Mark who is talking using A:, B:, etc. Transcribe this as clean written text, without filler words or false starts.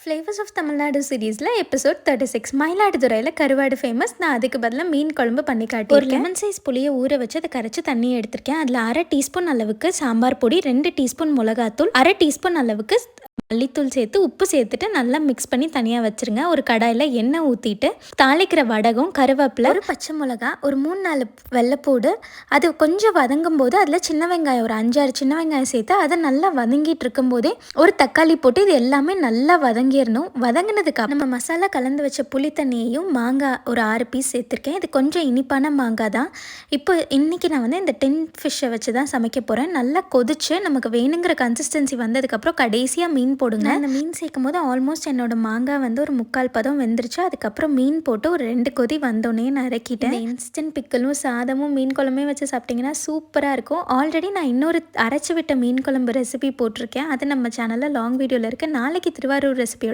A: Flavours of Tamil Nadu சீரீஸில் episode 36 மயிலாடுதுறையில் கருவாடு ஃபேமஸ். நான் அதுக்கு பதிலாக மீன் குழம்பு பண்ணி காட்டி ஒரு லெமன் சைஸ் புளியை ஊற வச்சு அதை கரைச்சி தண்ணியை எடுத்திருக்கேன். அதில் 1/2 டீஸ்பூன் அளவுக்கு சாம்பார் பொடி, 2 டீஸ்பூன் மிளகாத்தூள், 1/2 டீஸ்பூன் அளவுக்கு மல்லித்தூள் சேர்த்து உப்பு சேர்த்துட்டு நல்லா மிக்ஸ் பண்ணி தனியாக வச்சுருங்க. ஒரு கடாயில் எண்ணெய் ஊற்றிட்டு தாளிக்கிற வடகம், கருவேப்பிலை, ஒரு பச்சை மிளகா, ஒரு 3-4 வெள்ளைப்பூடு, அது கொஞ்சம் வதங்கும் போது அதில் சின்ன வெங்காயம், ஒரு 5-6 சின்ன வெங்காயம் சேர்த்து அதை நல்லா வதங்கிட்டு இருக்கும்போதே ஒரு தக்காளி போட்டு இது எல்லாமே நல்லா வதங்கிடணும். வதங்கினதுக்கு நம்ம மசாலா கலந்து வச்ச புளி தண்ணியையும் மாங்காய் ஒரு 6 பீஸ் சேர்த்துருக்கேன். இது கொஞ்சம் இனிப்பான மாங்காய் தான். இப்போ இன்றைக்கி நான் வந்து இந்த 10 ஃபிஷ்ஷை வச்சு தான் சமைக்க போகிறேன். நல்லா கொதிச்சு நமக்கு வேணுங்கிற கன்சிஸ்டன்சி வந்ததுக்கப்புறம் கடைசியாக மீன் போடுங்க. அந்த மீன் சேர்க்கும் போது ஆல்மோஸ்ட் என்னோட மாங்காய் வந்து ஒரு 3/4 பதம் வெந்துருச்சு. அதுக்கப்புறம் மீன் போட்டு ஒரு 2 கொதி வந்தோடனே நான் இறக்கிட்டேன். இன்ஸ்டன்ட் பிக்கலும் சாதமும் மீன் குழம்பே வச்சு சாப்பிட்டிங்கன்னா சூப்பராக இருக்கும். ஆல்ரெடி நான் இன்னொரு அரைச்சி விட்ட மீன் குழம்பு ரெசிபி போட்டிருக்கேன். அது நம்ம சேனலில் லாங் வீடியோவில் இருக்குது. நாளைக்கு திருவாரூர் ரெசிபியோட